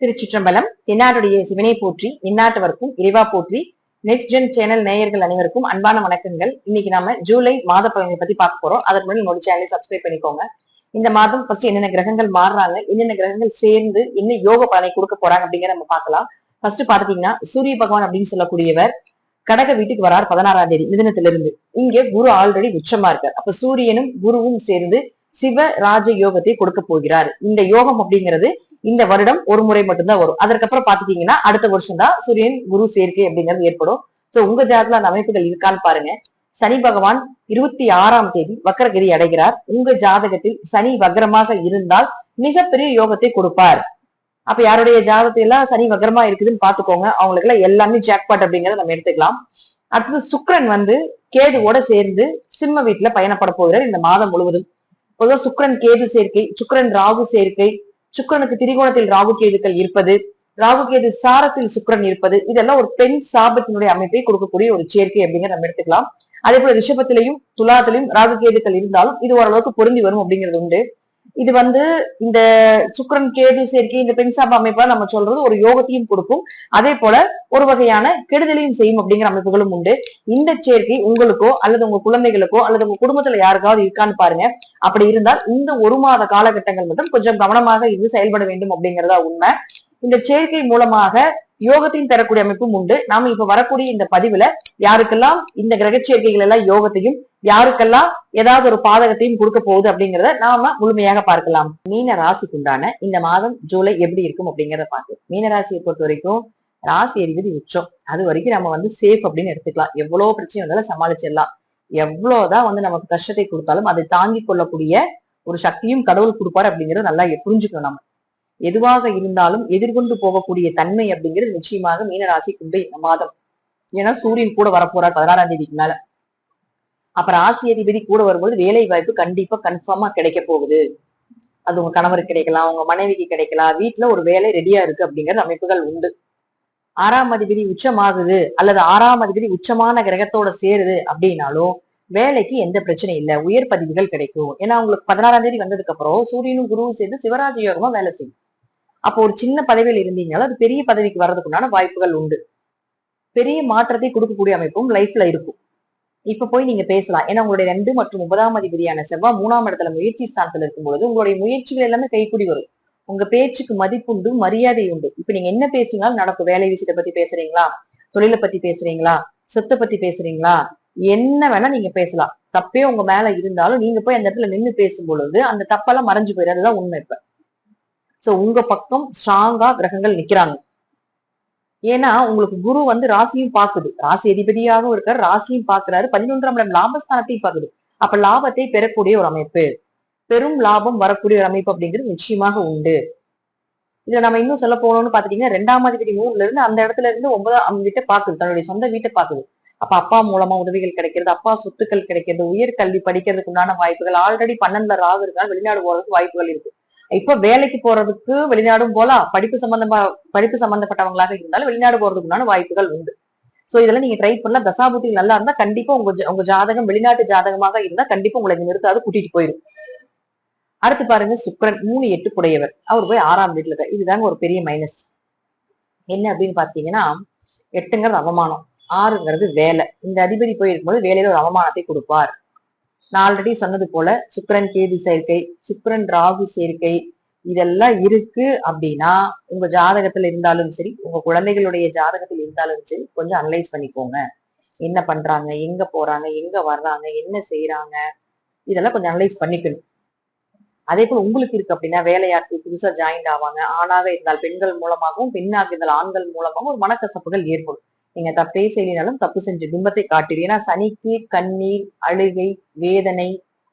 திருச்சிற்றம்பலம். எந்நாட்டுடைய சிவனை போற்றி, எந்நாட்டவருக்கும் இறைவா போற்றி. நெக்ஸ்ட் ஜென் சேனல் நேயர்கள் அனைவருக்கும் அன்பான வணக்கங்கள். இன்னைக்கு நாம ஜூலை மாத பலனை பத்தி பார்க்க போறோம். அதற்கு முன்னாடி நம்மளோட சேனலை சப்ஸ்கிரைப் பண்ணிக்கோங்க. இந்த மாதம் ஃபர்ஸ்ட் என்னென்ன கிரகங்கள் மாறுறாங்க, என்னென்ன கிரகங்கள் சேர்ந்து என்ன யோக பலனை கொடுக்க போறாங்க அப்படிங்கிற நம்ம பார்க்கலாம். ஃபர்ஸ்ட் பாத்தீங்கன்னா சூரிய பகவான் அப்படின்னு சொல்லக்கூடியவர் கடக வீட்டுக்கு வரார் 16ஆம் தேதி மிதுனத்திலிருந்து. இங்க குரு ஆல்ரெடி உச்சமா இருக்கார். அப்ப சூரியனும் குருவும் சேர்ந்து சிவ ராஜ யோகத்தை கொடுக்க போகிறார். இந்த யோகம் அப்படிங்கிறது இந்த வருடம் ஒரு முறை மட்டும்தான் வரும். அதற்கப்புறம் பாத்துட்டீங்கன்னா அடுத்த வருஷம் தான் சூரியன் குரு சேர்க்கை அப்படிங்கிறது ஏற்படும். சோ உங்க ஜாதகத்துல அந்த அமைப்புகள் இருக்கான்னு பாருங்க. சனி பகவான் 26ஆம் தேதி வக்கரகிரி அடைகிறார். உங்க ஜாதகத்தில் சனி வக்ரமாக இருந்தால் மிகப்பெரிய யோகத்தை கொடுப்பார். அப்ப யாருடைய ஜாதகத்தை எல்லாம் சனி வக்ரமா இருக்குதுன்னு பாத்துக்கோங்க. அவங்களுக்கு எல்லாம் எல்லாமே ஜாக்பாட் அப்படிங்கறத நம்ம எடுத்துக்கலாம். அடுத்தது சுக்கிரன் கேதுவோட சேர்ந்து சிம்ம வீட்டுல பயணப்பட போகிறார் இந்த மாதம் முழுவதும். பொதுவாக சுக்கிரன் கேது சேர்க்கை, சுக்கிரன் ராகு சேர்க்கை, சுக்கிரனுக்கு திரிகோணத்தில் ராகு கேதுக்கள் இருப்பது, ராகு கேது சாரத்தில் சுக்கிரன் இருப்பது, இதெல்லாம் ஒரு பெண் சாபத்தினுடைய அமைப்பை கொடுக்கக்கூடிய ஒரு சேர்க்கை அப்படிங்கிற நம்ம எடுத்துக்கலாம். அதே போல ரிஷபத்திலையும் துலாத்திலையும் ராகு கேதுக்கள் இருந்தாலும் இது ஓரளவுக்கு பொருந்தி வரும் அப்படிங்கிறது உண்டு. இது இந்த சுக்கிரன் கேது சேர்க்கை, இந்த பெண் சாப அமைப்பா நம்ம சொல்றது ஒரு யோகத்தையும் கொடுக்கும், அதே போல ஒரு வகையான கெடுதலையும் செய்யும் அப்படிங்கிற அமைப்புகளும் உண்டு. இந்த சேர்க்கை உங்களுக்கோ அல்லது உங்க குழந்தைகளுக்கோ அல்லது உங்க குடும்பத்துல யாருக்காவது இருக்கான்னு பாருங்க. அப்படி இருந்தால் இந்த ஒரு மாத காலகட்டங்கள் மட்டும் கொஞ்சம் கவனமாக இது செயல்பட வேண்டும் அப்படிங்கிறதா உண்மை. இந்த சேர்க்கை மூலமாக யோகத்தையும் தரக்கூடிய அமைப்பும் உண்டு. நாம இப்ப வரக்கூடிய இந்த பதிவுல யாருக்கெல்லாம் இந்த கிரக சேர்க்கைகள் எல்லாம் யோகத்தையும், யாருக்கெல்லாம் ஏதாவது ஒரு பாதகத்தையும் கொடுக்க போகுது அப்படிங்கிறத நாம முழுமையாக பார்க்கலாம். மீன ராசிக்கு உண்டான இந்த மாதம் ஜூலை எப்படி இருக்கும் அப்படிங்கிறத பார்க்கலாம். மீன ராசியை பொறுத்த வரைக்கும் ராசி அதிபதி உச்சம். அது வரைக்கும் நம்ம சேஃப் அப்படின்னு எடுத்துக்கலாம். எவ்வளவு பிரச்சனை வந்தாலும் சமாளிச்சிடலாம். எவ்வளவுதான் நமக்கு கஷ்டத்தை கொடுத்தாலும் அதை தாங்கிக் கொள்ளக்கூடிய ஒரு சக்தியும் கடவுள் கொடுப்பாரு அப்படிங்கிறது நல்லா புரிஞ்சுக்கணும். நம்ம எதுவாக இருந்தாலும் எதிர்கொண்டு போகக்கூடிய தன்மை அப்படிங்கிறது நிச்சயமாக மீனராசிக்கு உண்டு இந்த மாதம். ஏன்னா சூரியன் கூட வரப்போறார் 16ஆம் தேதிக்கு மேல. அப்ப ராசி அதிபதி கூட வரும்போது வேலை வாய்ப்பு கண்டிப்பா கன்ஃபார்மா கிடைக்க போகுது. அது உங்க கணவருக்கு கிடைக்கலாம், உங்க மனைவிக்கு கிடைக்கலாம், வீட்டுல ஒரு வேலை ரெடியா இருக்கு அப்படிங்கிற அமைப்புகள் உண்டு. 6ஆம் அதிபதி உச்சமாகுது அல்லது 6ஆம் அதிபதி உச்சமான கிரகத்தோட சேருது அப்படின்னாலும் வேலைக்கு எந்த பிரச்சனையும் இல்லை, உயர் பதவிகள் கிடைக்கும். ஏன்னா உங்களுக்கு 16ஆம் தேதி வந்ததுக்கு அப்புறம் சூரியனும் குருவும் சேர்ந்து சிவராஜ யோகமா வேலை செய்யும். அப்போ ஒரு சின்ன பதவியில் இருந்தீங்கனாலும் அது பெரிய பதவிக்கு வர்றதுக்குண்டான வாய்ப்புகள் உண்டு. பெரிய மாற்றத்தை கொடுக்கக்கூடிய அமைப்பும் லைஃப்ல இருக்கும். இப்ப போய் நீங்க பேசலாம். ஏன்னா உங்களுடைய 2 மற்றும் 9ஆம் அதிபதியான செவ்வாய் 3ஆம் இடத்துல முயற்சி ஸ்தானத்துல இருக்கும்பொழுது உங்களுடைய முயற்சிகள் எல்லாமே கைக்கூடி வரும். உங்க பேச்சுக்கு மதிப்புண்டு, மரியாதை உண்டு. இப்ப நீங்க என்ன பேசுனாலும் நடக்கும். வேலை விஷயத்தை பத்தி பேசுறீங்களா, தொழிலை பத்தி பேசுறீங்களா, சொத்தை பத்தி பேசுறீங்களா, என்ன வேணா நீங்க பேசலாம். தப்பே உங்க மேல இருந்தாலும் நீங்க போய் அந்த இடத்துல நின்று பேசும் பொழுது அந்த தப்பெல்லாம் மறைஞ்சு போயிரு. அதுதான் உண்மை. இப்ப சோ உங்க பக்கம் ஸ்ட்ராங்கா கிரகங்கள் நிக்கிறாங்க. ஏன்னா உங்களுக்கு குரு ராசியும் பாக்குது, ராசி அதிபதியாகவும் இருக்காரு, ராசியும் பாக்குறாரு, 11ஆம் இடம் லாபஸ்தானத்தையும் பாக்குது. அப்ப லாபத்தை பெறக்கூடிய ஒரு அமைப்பு, பெரும் லாபம் வரக்கூடிய ஒரு அமைப்பு அப்படிங்கிறது நிச்சயமாக உண்டு. இதுல நம்ம இன்னும் சொல்ல போனோம்னு பாத்தீங்கன்னா 2ஆம் அதிபதி 3ல இருந்து அந்த இடத்துல இருந்து 9ஆம் வீட்டை பாக்குது, தன்னுடைய சொந்த வீட்டை பாக்குது. அப்ப அப்பா மூலமா உதவிகள் கிடைக்கிறது, அப்பா சொத்துக்கள் கிடைக்கிறது, உயர் கல்வி படிக்கிறதுக்கு உண்டான வாய்ப்புகள். ஆல்ரெடி 12ல ராகு இருக்கால் வெளிநாடு போறதுக்கு வாய்ப்புகள் இருக்கு. இப்ப வேலைக்கு போறதுக்கு வெளிநாடும் போலாம், படிப்பு சம்பந்தப்பட்டவங்களாக இருந்தாலும் வெளிநாடு போறதுக்குண்டான வாய்ப்புகள் உண்டு. சோ இதெல்லாம் நீங்க ட்ரை பண்ணலாம். தசாபுத்தி நல்லா இருந்தா கண்டிப்பா உங்க ஜாதகம் வெளிநாட்டு ஜாதகமாக இருந்தா கண்டிப்பா உங்களுக்கு நிறுத்தாது, கூட்டிட்டு போயிடும். அடுத்து பாருங்க, சுக்கிரன் 3-8 குடையவர், அவர் போய் 6ஆம் வீட்டுல இருக்கார். இதுதாங்க ஒரு பெரிய மைனஸ். என்ன அப்படின்னு பாத்தீங்கன்னா 8ங்கிறது அவமானம், 6ங்கிறது வேலை. இந்த அதிபதி போய் இருக்கும்போது வேலையில ஒரு அவமானத்தை கொடுப்பார். நான் ஆல்ரெடி சொன்னது போல சுக்கிரன் கேது சேர்க்கை, சுக்கிரன் ராகு சேர்க்கை இதெல்லாம் இருக்கு அப்படின்னா உங்க ஜாதகத்துல இருந்தாலும் சரி, உங்க குழந்தைகளுடைய ஜாதகத்தில் இருந்தாலும் சரி, கொஞ்சம் அனலைஸ் பண்ணிக்கோங்க. என்ன பண்றாங்க, எங்க போறாங்க, எங்க வர்றாங்க, என்ன செய்யறாங்க, இதெல்லாம் கொஞ்சம் அனலைஸ் பண்ணிக்கணும். அதே போல உங்களுக்கு இருக்கு அப்படின்னா வேலையாட்கள் புதுசா ஜாயின்ட் ஆவாங்க. ஆணாக இருந்தால் பெண்கள் மூலமாகவும், பெண்ணாக இருந்தால் ஆண்கள் மூலமாகவும் ஒரு மனக்கசப்புகள் ஏற்படும். நீங்க தப்பே செய்யலினாலும் தப்பு செஞ்ச பிம்பத்தை காட்டிடும். ஏன்னா சனிக்கு கண்ணீர், அழுகை, வேதனை,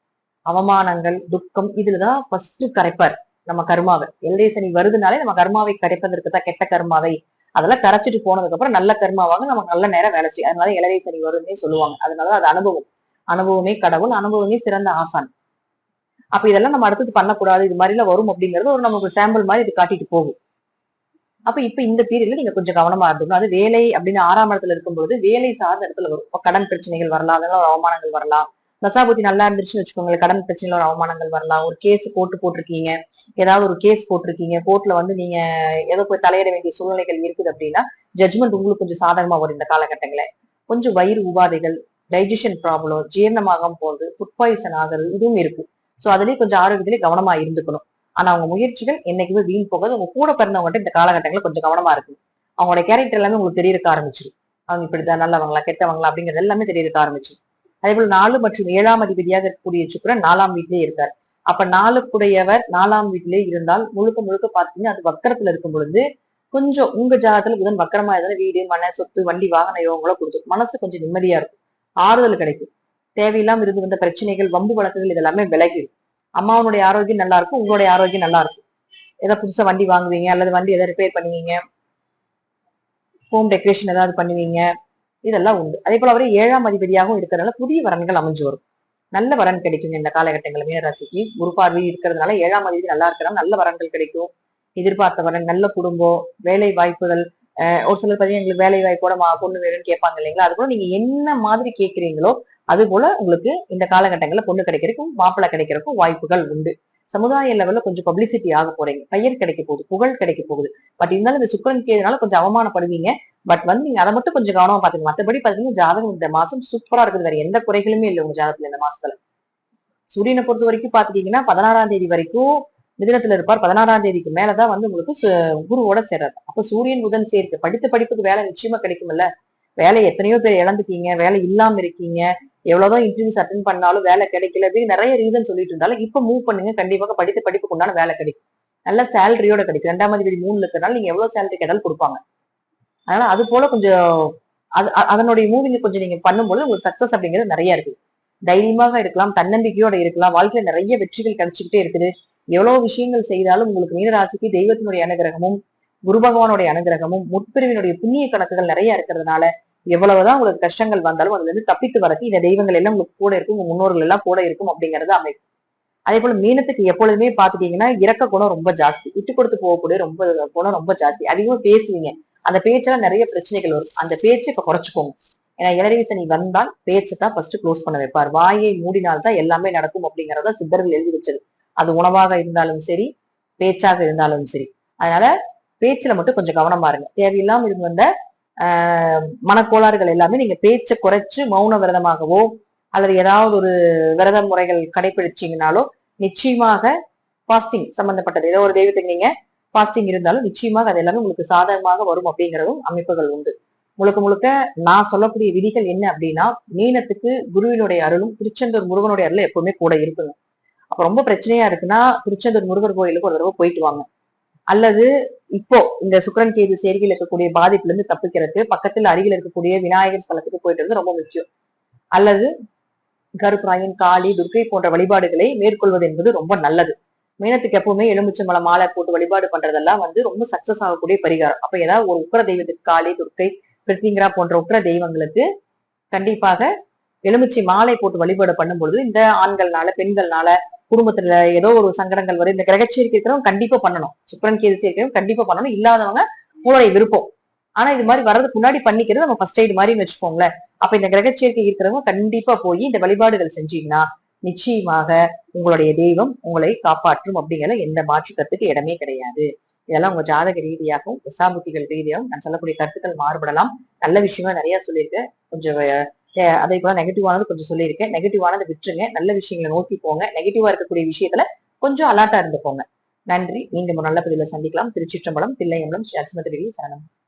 அவமானங்கள், துக்கம் இதுலதான் ஃபர்ஸ்ட் கரைப்பார் நம்ம கர்மாவை. எல்லை சனி வருதுனாலே நம்ம கர்மாவை கரைப்பதற்கு தான், கெட்ட கர்மாவை அதெல்லாம் கரைச்சிட்டு போனதுக்கு அப்புறம் நல்ல கர்மாவாக நமக்கு நல்ல நேரம் வேலை செய்யும். அதனால இளவை சனி வரும்னே சொல்லுவாங்க. அதனால அது அனுபவம், அனுபவமே கடவுள், அனுபவமே சிறந்த ஆசான். அப்ப இதெல்லாம் நம்ம அடுத்தது பண்ணக்கூடாது, இது மாதிரி எல்லாம் வரும் அப்படிங்கிறது ஒரு நமக்கு சாம்பிள் மாதிரி இது காட்டிட்டு போகும். அப்ப இப்ப இந்த பீரியட்ல நீங்க கொஞ்சம் கவனமா இருந்துக்கணும். அது வேலை அப்படின்னு 6ஆம் இடத்துல இருக்கும்பொழுது வேலை சார்ந்த இடத்துல வரும். கடன் பிரச்சனைகள் வரலாம், அதனால அவமானங்கள் வரலாம், தசாபுத்தி நல்லா இருந்துச்சுன்னு வச்சுக்கோங்களேன், கடன் பிரச்சனையில ஒரு அவமானங்கள் வரலாம். ஒரு கேஸ் போட்டிருக்கீங்க, ஏதாவது ஒரு கேஸ் போட்டிருக்கீங்க, கோர்ட்ல வந்து நீங்க ஏதோ போய் தலையிட வேண்டிய சூழ்நிலைகள் இருக்குது அப்படின்னா ஜட்மெண்ட் உங்களுக்கு கொஞ்சம் சாதகமா வரும் இந்த காலகட்டங்கள. கொஞ்சம் வயிறு உபாதைகள், டைஜஷன் ப்ராப்ளம், ஜீரணமாகம் போகுது, ஃபுட் பாய்சன் ஆகுறது இதுவும் இருக்கு. சோ அதுலயே கொஞ்சம் ஆரோக்கியத்திலேயே கவனமா இருந்துக்கணும். ஆனா அவங்க முயற்சிகள் என்னைக்குமே வீண் போகாது. உங்க கூட பிறந்தவங்ககிட்ட இந்த காலகட்டங்களில் கொஞ்சம் கவனமா இருக்கு. அவங்களோட கேரக்டர் எல்லாமே உங்களுக்கு தெரியறக்க ஆரம்பிச்சிடும். அவங்க இப்படிதான் நல்லவங்களா கெட்டவங்களா அப்படிங்கிறது எல்லாமே தெரியறக்க ஆரம்பிச்சிடும். அதே போல 4 மற்றும் 7ஆம் அதிபதியாக இருக்கக்கூடிய சுக்கிரன் 4ஆம் வீட்டிலேயே இருக்கார். அப்ப 4க்குடையவர் 4ஆம் வீட்டிலே இருந்தால் முழுக்க முழுக்க பாத்தீங்கன்னா அது வக்கரத்துல இருக்கும் பொழுது கொஞ்சம் உங்க ஜாதகத்துல புதன் வக்கரமா இருந்தாலும் வீடு, மன, சொத்து, வண்டி, வாகன யோகங்களோ கொடுக்கும். மனசு கொஞ்சம் நிம்மதியா இருக்கும், ஆறுதல் கிடைக்கும். தேவையில்லாம இருந்து வந்த பிரச்சனைகள், வம்பு வழக்குகள் இதெல்லாமே விலகிடும். அம்மாவனுடைய ஆரோக்கியம் நல்லா இருக்கும், உங்களுடைய ஆரோக்கியம் நல்லா இருக்கும். ஏதாவது புதுசா வண்டி வாங்குவீங்க, அல்லது வண்டி ஏதாவது ரிப்பேர் பண்ணுவீங்க, ஹோம் டெக்கரேஷன் ஏதாவது பண்ணுவீங்க, இதெல்லாம் உண்டு. அதே போல அவரு 7ஆம் அதிபதியாகவும் இருக்கிறதுனால புதிய வரன்கள் அமைஞ்சு வரும். நல்ல வரன் கிடைக்குங்க இந்த காலகட்டங்கள். மீனராசிக்கு குரு பார்வை இருக்கிறதுனால 7ஆம் அதிபதி நல்லா இருக்கிறனால நல்ல வரன்கள் கிடைக்கும். எதிர்பார்த்த வரன், நல்ல குடும்பம், வேலை வாய்ப்புகள். ஒரு சிலர் பார்த்தீங்கன்னா எங்களுக்கு வேலை வாய்ப்போட பொண்ணு வேணும்னு கேட்பாங்க இல்லைங்களா? அது போல நீங்க என்ன மாதிரி கேட்கிறீங்களோ அது போல உங்களுக்கு இந்த காலகட்டங்கள்ல பொண்ணு கிடைக்கிறதுக்கும் மாப்பிள்ளை கிடைக்கிறதுக்கும் வாய்ப்புகள் உண்டு. சமுதாய லெவல்ல கொஞ்சம் பப்ளிசிட்டி ஆக போறீங்க, பெயர் கிடைக்க போகுது, புகழ் கிடைக்க போகுது. பட் இருந்தாலும் இந்த சுக்கிரன் கேதுனால கொஞ்சம் அவமானப்படுவீங்க. பட் வந்து நீங்க அதை மட்டும் கொஞ்சம் கவனமா பாத்துங்க. மத்தபடி பாத்தீங்கன்னா ஜாதகம் இந்த மாசம் சூப்பரா இருக்குது. வேற எந்த குறைகளுமே இல்லை உங்க ஜாதகத்துல இந்த மாசத்துல. சூரியனை பொறுத்த வரைக்கும் பாத்துட்டீங்கன்னா 16ஆம் தேதி வரைக்கும் மிதுனத்துல இருப்பார். 16ஆம் தேதிக்கு மேலதான் வந்து உங்களுக்கு குருவோட சேர்றாரு. அப்ப சூரியன் புதன் சேர்க்கை படித்த படிப்புக்கு வேலை நிச்சயமா கிடைக்கும்ல. வேலை எத்தனையோ பேர் இழந்துட்டீங்க, வேலை இல்லாம இருக்கீங்க, எவ்வளவுதான் இன்டர்வியூஸ் அட்டன் பண்ணாலும் வேலை கிடைக்கல அப்படின்னு நிறைய ரீசன் சொல்லிட்டு இருந்தாலும் இப்ப மூவ் பண்ணுங்க, கண்டிப்பாக படித்த படிப்புக்கு உண்டான வேலை கிடைக்கும். நல்ல சேலரியோட கிடைக்கும். 2ஆம் அதிபதி 3ல இருக்கிறதுனால நீங்க எவ்வளவு சேலரி கேட்டாலும் கொடுப்பாங்க. அதனால அது போல கொஞ்சம் அதனுடைய மூவிங்க கொஞ்சம் நீங்க பண்ணும்போது உங்களுக்கு சக்சஸ் அப்படிங்கிறது நிறைய இருக்கு. தைரியமாக இருக்கலாம், தன்னம்பிக்கையோட இருக்கலாம், வாழ்க்கையில நிறைய வெற்றிகள் கிடைச்சுக்கிட்டே இருக்குது. எவ்வளவு விஷயங்கள் செய்தாலும் உங்களுக்கு மீனராசிக்கு தெய்வத்தினுடைய அனுகிரகமும் குரு பகவானுடைய அனுகிரகமும் முற்பிரிவினுடைய புண்ணிய கணக்குகள் நிறைய இருக்கிறதுனால எவ்வளவுதான் உங்களுக்கு கஷ்டங்கள் வந்தாலும் அதுல இருந்து தப்பித்து வரக்கு இந்த தெய்வங்கள் எல்லாம் உங்களுக்கு கூட இருக்கும், உங்க முன்னோர்கள் எல்லாம் கூட இருக்கும் அப்படிங்கறது அமைப்பு. அதே போல மீனத்துக்கு எப்பொழுதுமே பாத்துட்டீங்கன்னா இறக்க குணம் ரொம்ப ஜாஸ்தி, விட்டு கொடுத்து போகக்கூடிய குணம் ரொம்ப ஜாஸ்தி. அதிகமா பேசுவீங்க, அந்த பேச்செல்லாம் நிறைய பிரச்சனைகள் வரும். அந்த பேச்சை இப்ப குறைச்சுக்கோங்க. ஏன்னா இளநீ சனி வந்தால் பேச்சு தான் ஃபர்ஸ்ட் க்ளோஸ் பண்ண வைப்பார். வாயை மூடினால்தான் எல்லாமே நடக்கும் அப்படிங்கறத சித்தர்கள் எழுதி வச்சது. அது உணவாக இருந்தாலும் சரி, பேச்சாக இருந்தாலும் சரி. அதனால பேச்சுல மட்டும் கொஞ்சம் கவனமா இருங்க. தேவையில்லாம இருந்து வந்த மனக்கோளாறுகள் எல்லாமே நீங்க பேச்சை குறைச்சு மௌன விரதமாகவோ அல்லது ஏதாவது ஒரு விரத முறைகள் கடைபிடிச்சீங்கனாலோ நிச்சயமாக பாஸ்டிங் சம்பந்தப்பட்டது ஏதோ ஒரு தெய்வத்துக்கு நீங்க பாஸ்டிங் இருந்தாலும் நிச்சயமாக அது எல்லாமே உங்களுக்கு சாதகமாக வரும் அப்படிங்கிறதும் அமைப்புகள் உண்டு. முழுக்க முழுக்க நான் சொல்லக்கூடிய விதிகள் என்ன அப்படின்னா, மீனத்துக்கு குருவினுடைய அருளும் திருச்செந்தூர் முருகனுடைய அருளும் எப்பவுமே கூட இருக்குங்க. அப்ப ரொம்ப பிரச்சனையா இருக்குன்னா திருச்செந்தூர் முருகர் கோயிலுக்கு ஒரு தடவை போயிட்டு வாங்க. அல்லது இப்போ இந்த சுக்கிரன் கேது சேர்க்கையில் இருக்கக்கூடிய பாதிப்புல இருந்து தப்பிக்கிறதுக்கு பக்கத்துல அருகில் இருக்கக்கூடிய விநாயகர் ஸ்தலத்துக்கு போயிட்டு வந்து ரொம்ப முக்கியம். அல்லது கருப்பராயன், காளி, துர்க்கை போன்ற வழிபாடுகளை மேற்கொள்வது என்பது ரொம்ப நல்லது. மீனத்துக்கு எப்பவுமே எலுமிச்சம்பழம் மாலை போட்டு வழிபாடு பண்றதெல்லாம் வந்து ரொம்ப சக்சஸ் ஆகக்கூடிய பரிகாரம். அப்ப ஏதாவது ஒரு உக்கர தெய்வத்துக்கு காளி, துர்க்கை, பிரித்திங்கரா போன்ற உக்கர தெய்வங்களுக்கு கண்டிப்பாக எலுமிச்சை மாலை போட்டு வழிபாடு பண்ணும்பொழுது இந்த ஆண்கள்னால பெண்கள்னால குடும்பத்துல ஏதோ ஒரு சங்கடங்கள் வரும். இந்த கிரகச்சேர்க்கை இருக்கிறவங்க கண்டிப்பா பண்ணணும், சுக்கிரன் கேது சேர்க்கிறவங்க கண்டிப்பா பண்ணணும். இல்லாதவங்க உங்களுடைய விருப்பம். ஆனா இது மாதிரி வர்றதுக்கு முன்னாடி பண்ணிக்கிறது நம்ம ஃபர்ஸ்ட் எய்ட் மாதிரி வச்சுக்கோங்களேன். அப்ப இந்த கிரகச்சேர்க்கை இருக்கிறவங்க கண்டிப்பா போய் இந்த வழிபாடுகள் செஞ்சீங்கன்னா நிச்சயமாக உங்களுடைய தெய்வம் உங்களை காப்பாற்றும் அப்படிங்கிற எந்த மாற்று கருத்துக்கு இடமே கிடையாது. இதெல்லாம் உங்க ஜாதக ரீதியாகவும் தசாபுத்திகள் ரீதியாகவும் நான் சொல்லக்கூடிய கருத்துக்கள் மாறுபடலாம். நல்ல விஷயமா நிறைய சொல்லியிருக்கேன். கொஞ்சம் அதே போல நெகட்டிவானது கொஞ்சம் சொல்லியிருக்கேன். நெகட்டிவானதை விட்டுருங்க, நல்ல விஷயங்களை நோக்கி போங்க. நெகட்டிவா இருக்கக்கூடிய விஷயத்துல கொஞ்சம் அலர்ட்டா இருந்துக்கோங்க. நன்றி. மீண்டும் ஒரு நல்ல பதிவுல சந்திக்கலாம். திருச்சிற்றம்பலம், தில்லையம்பலம், ஸ்ரீ அச்சுமதி சரணம்.